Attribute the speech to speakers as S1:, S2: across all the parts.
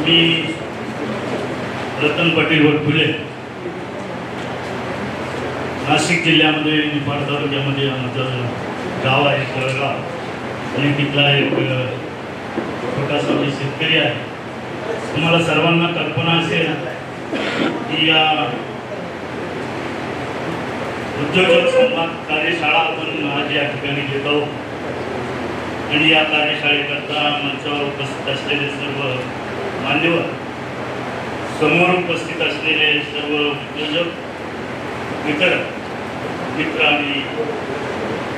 S1: मी रतन पाटील वरपुले, नाशिक जिल्ह्यामध्ये निफाड तालुक्यामध्ये आमचं गाव आहे कळगाव आणि तिथला एक छोटासा शेतकरी आहे. तुम्हाला सर्वांना कल्पना असेल की या उद्योजक संवाद कार्यशाळा आपण आज या ठिकाणी घेत आहोत आणि या कार्यशाळेकरता मंचावर उपस्थित असलेले सर्व मान्यवर, समोर उपस्थित असलेले सर्व उद्योजक मित्र आणि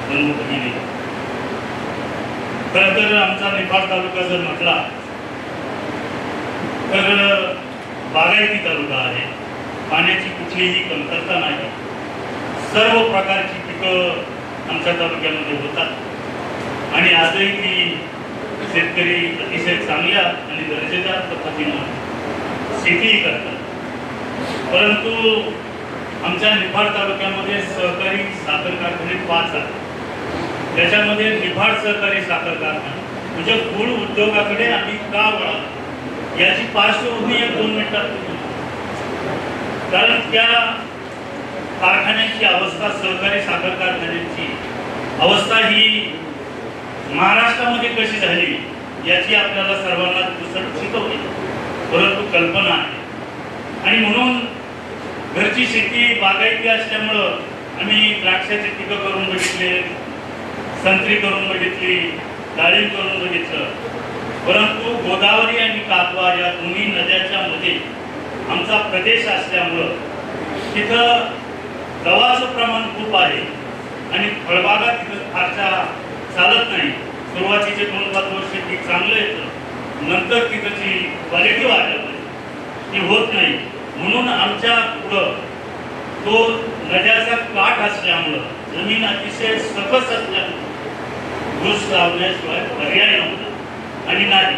S1: भगिनी, खरं तर आमचा निफाड तालुका जर म्हटला तर बागायती तालुका आहे. पाण्याची कुठलीही कमतरता नाही. सर्व प्रकारची पिकं आमच्या तालुक्यामध्ये होतात आणि आजही ती शेतकरी अतिशय चांगल्या आणि दर्जेदार पद्धतीनं शेतीही करतात. परंतु आमच्या निफाड तालुक्यामध्ये सहकारी साखर कारखाने 5 आहेत. त्याच्यामध्ये निफाड सहकारी साखर कारखाना म्हणजे गुळ उद्योगाकडे आम्ही का वळालो याची पार्श्वभूमी 2 मिनिटात. कारण त्या कारखान्याची अवस्था, सहकारी साखर कारखान्याची अवस्था ही महाराष्ट्रामध्ये कशी झाली याची आपल्याला सर्वांना शिकवली, परंतु कल्पना आहे. आणि म्हणून घरची शेती बागायती असल्यामुळं आम्ही द्राक्षाची पिकं करून बघितले, संत्री करून बघितली, डाळिंब करून बघितलं. परंतु गोदावरी आणि कातवा या दोन्ही नद्याच्या मध्ये आमचा प्रदेश असल्यामुळं तिथं गव्हाचं प्रमाण खूप आहे आणि फळबागा तिथं फारशा चालत नाही. सुरुवातीचे 2-5 वर्ष पीक चांगलं येतं, नंतर तिथंची क्वालिटी वाढत ती होत नाही. म्हणून आमच्या पुढं तो नद्याचा काठ असल्यामुळं, जमीन अतिशय सकस असल्यामुळं ऊस लावण्याशिवाय पर्याय नव्हता आणि नाही.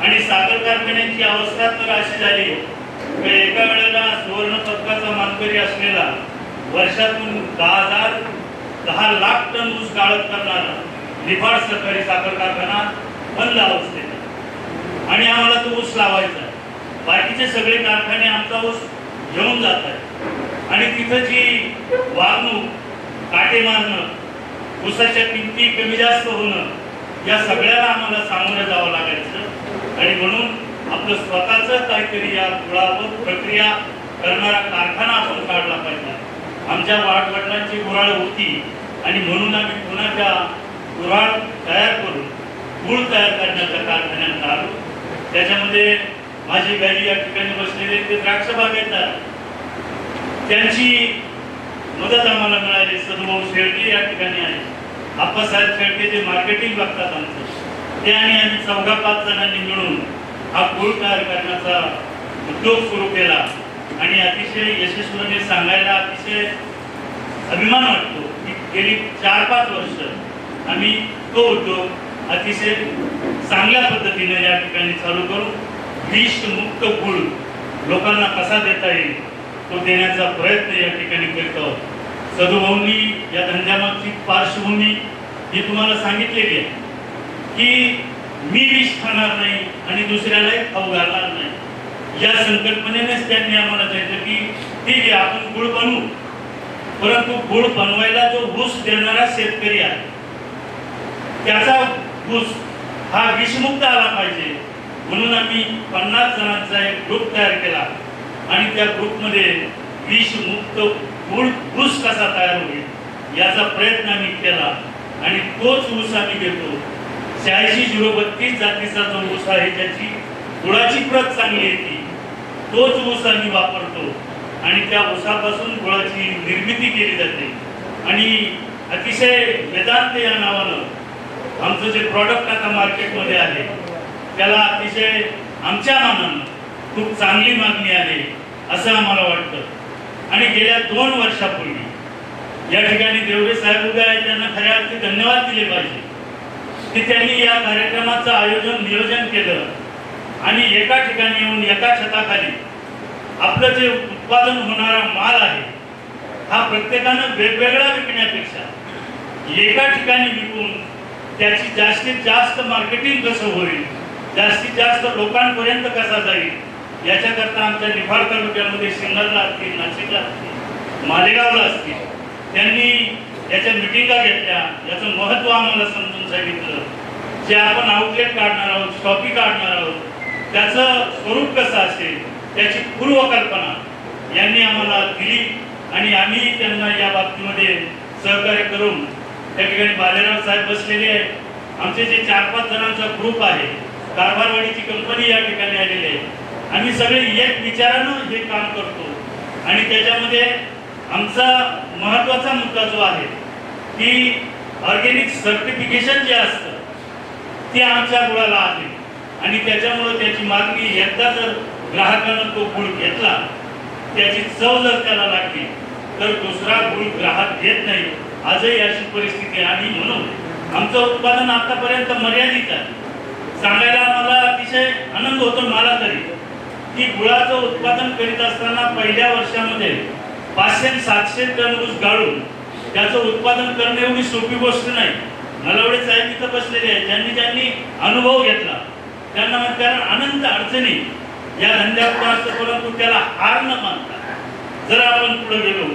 S1: आणि साखर कारखान्याची अवस्था तर अशी झाली की एका वेळेला सुवर्ण पदकाचा मानकरी असलेला वर्षातून 10 लाख टन ऊस गाळप करणारा निफाड सहकारी साखर कारखाना बंद अवस्थेत आणि आम्हाला तो ऊस लावायचा. बाकीचे सगळे कारखाने आमचा ऊस घेऊन जात आहेत आणि तिथं जी वागणूक, काटे मारणं, ऊसाच्या किमती कमी जास्त होणं या सगळ्याला आम्हाला सामोरं जावं लागायचं. आणि म्हणून आपलं स्वतःच काहीतरी या गुळावर प्रक्रिया करणारा कारखाना आपण काढला पाहिजे. आमच्या वडिलांची गुऱ्हाळ होती आणि म्हणून आम्ही पुन्हा त्या गुऱ्हाळ तयार करून गुळ तयार करण्याच्या कारखान्यात आलो. त्याच्यामध्ये माझी गाडी या ठिकाणी बसलेले ते द्राक्ष बागायतदार, त्यांची मदत आम्हाला मिळाली. सदुभाऊ शेळके या ठिकाणी आहे, आप्पासाहेब शेळके जे मार्केटिंग बघतात आमचं, ते आणि आम्ही 4-5 जणांनी मिळून हा गुळ तयार करण्याचा उद्योग सुरू केला आणि अतिशय यशस्वीने सांगायला अतिशय अभिमान वाटतो की गेली 4-5 वर्ष आम्ही तो उद्योग अतिशय चांगल्या पद्धतीने या ठिकाणी चालू करून विषमुक्त गुळ लोकांना कसा देता येईल तो देण्याचा प्रयत्न या ठिकाणी करत आहोत. सदुभाऊंनी या धंद्यामागची पार्श्वभूमी ही तुम्हाला सांगितलेली आहे की मी विष खाणार नाही आणि दुसऱ्यालाही खाऊ घालणार नाही. या संकल्पनेनेच त्यांनी आम्हाला सांगितलं की ठीक आहे, आपण गुळ बनवू, परंतु गुळ बनवायला जो ऊस देणारा शेतकरी आहे त्याचा ऊस हा विषमुक्त आला पाहिजे. म्हणून आम्ही 50 जणांचा एक ग्रुप तयार केला आणि त्या ग्रुपमध्ये विषमुक्त गुळ ऊस कसा तयार होईल याचा प्रयत्न आम्ही केला आणि तोच ऊस आम्ही घेतो. 86-032 जातीचा जो ऊस आहे त्याची गुळाची प्रत चांगली येते, तोच ऊस आम्ही वापरतो आणि त्या ऊसापासून गुळाची निर्मिती केली जाते. आणि अतिशय वेदांत या नावानं आमचं जे प्रॉडक्ट आता मार्केटमध्ये आहे त्याला अतिशय आमच्या मानानं खूप चांगली मागणी आहे असं आम्हाला वाटतं. आणि गेल्या 2 वर्षापूर्वी या ठिकाणी देवरे साहेब उभे आहेत, त्यांना खऱ्या अर्थी धन्यवाद दिले पाहिजे की त्यांनी या कार्यक्रमाचं नियोजन केलं आणि एका ठिकाणी येऊन एका छताखाली आपलं जे उत्पादन होणारा माल आहे हा प्रत्येकानं वेगवेगळा विकण्यापेक्षा एका ठिकाणी विकून त्याची जास्तीत जास्त मार्केटिंग कसं होईल, जास्तीत जास्त लोकांपर्यंत कसा जाईल याच्याकरता आमच्या निफाड तालुक्यामध्ये सिन्नरला असतील, नाशिकला असतील, मालेगावला असतील, त्यांनी याच्या मिटिंगा घेतल्या, याचं महत्त्व आम्हाला समजून सांगितलं. जे आपण आउटलेट काढणार आहोत, शॉपी काढणार आहोत, त्याचं स्वरूप कसं असेल त्याची पूर्वकल्पना यांनी आम्हाला दिली आणि आम्ही त्यांना या बाबतीमध्ये सहकार्य करून त्या ठिकाणी बालेराव साहेब बसलेले आहेत. आमचे जे 4-5 जणांचा ग्रुप आहे, कारभारवाडीची कंपनी या ठिकाणी आलेली आहे. आम्ही सगळे एक विचारानं हे काम करतो आणि त्याच्यामध्ये आमचा महत्त्वाचा मुद्दा जो आहे की ऑर्गॅनिक सर्टिफिकेशन जे असतं ते आमच्या गुळाला आहे आणि त्याच्यामुळे त्याची मागणी एकदा जर ग्राहकानं तो गुळ घेतला, त्याची चव जर त्याला लागली तर दुसरा गुळ ग्राहक घेत नाही. आजही अशी परिस्थिती आहे आणि म्हणून आमचं उत्पादन आतापर्यंत मर्यादित आहे. सांगायला मला अतिशय आनंद होतो मला तरी की गुळाचं उत्पादन करीत असताना पहिल्या वर्षामध्ये 500-700 टन ऊस गाळून त्याचं उत्पादन करणे एवढी सोपी गोष्ट नाही. नलवडे साहेब इथं बसलेले आहेत, ज्यांनी अनुभव घेतला त्यांना कारण अनंत अडचणी या धंद्यात असतं, परंतु त्याला हार न मानता जर आपण पुढे गेलो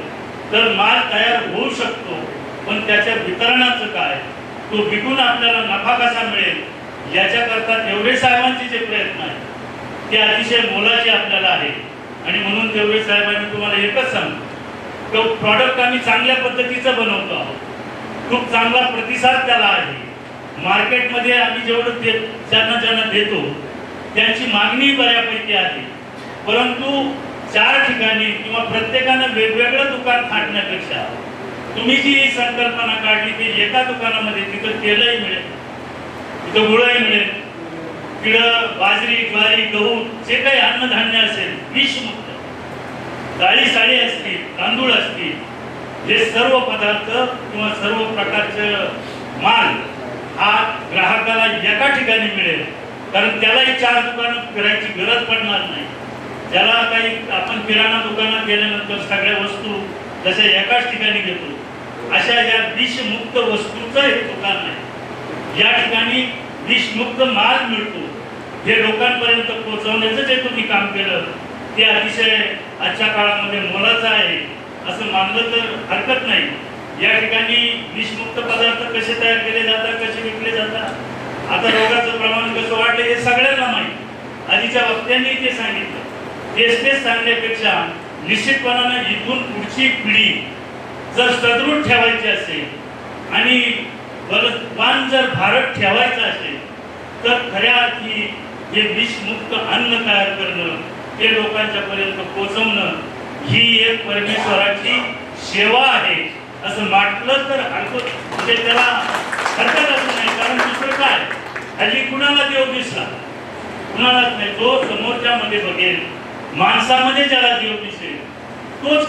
S1: तर माल तयार होऊ शकतो. पण त्याच्या वितरणाचं काय, तो विकून आपल्याला नफा कसा मिळेल याच्याकरता देवरे साहेबांचे जे प्रयत्न आहेत ते अतिशय मोलाचे आपल्याला आहे. आणि म्हणून देवरे साहेबांनी तुम्हाला एकच सांगतो, तो प्रॉडक्ट आम्ही चांगल्या पद्धतीचं बनवतो आहोत, खूप चांगला प्रतिसाद त्याला आहे. मार्केटमध्ये आम्ही जेवढं ज्यांना देतो त्यांची मागणी बऱ्यापैकी आहे. परंतु 4 ठिकाणी किंवा प्रत्येकानं वेगवेगळं दुकान थाटण्यापेक्षा तुम्ही जी संकल्पना काढली की एका दुकानामध्ये तिथं तेलही मिळेल, तिथं गुळही मिळेल, तिथं बाजरी, ज्वारी, गहू जे काही अन्नधान्य असेल, विषमुक्त डाळी साळी असतील, तांदूळ असतील, हे सर्व पदार्थ किंवा सर्व प्रकारचे माल हा ग्राहकाला एका ठिकाणी मिळेल. कारण त्यालाही 4 दुकानं फिरायची गरज पडणार नाही. ज्याला काही आपण किराणा दुकानात गेल्यानंतर सगळ्या वस्तू जशा एकाच ठिकाणी घेतो, अशा या विषमुक्त वस्तूचं हे दुकान आहे. या ठिकाणी विषमुक्त माल मिळतो. हे लोकांपर्यंत पोहोचवण्याचं जे तुम्ही काम केलं ते अतिशय आजच्या काळामध्ये मोलाचं आहे असं मानलं तर हरकत नाही. या ठिकाणी विषमुक्त पदार्थ कसे तयार केले जातात, कसे विकले जातात, आता रोगाचं प्रमाण कसं वाढलं हे सगळ्यांना माहिती. आधीच्या वक्त्यांनी ते सांगितलं. तेच सांगण्यापेक्षा निश्चितपणाने इथून पुढची पिढी जर सदृढ ठेवायची असेल आणि बलवान जर भारत ठेवायचा असेल तर खऱ्या अर्थी हे विषमुक्त अन्न तयार करणं, हे लोकांच्या पर्यंत पोहोचवणं ही एक परमेश्वराची सेवा आहे असं म्हटलं तर म्हणजे त्याला हरकत असं नाही. कारण दुसरं काय, हल्ली कुणाला देव दिसला, कुणालाच नाही. जो समोरच्या मध्ये बघेल, माणसामध्ये ज्याला देव दिसेल तोच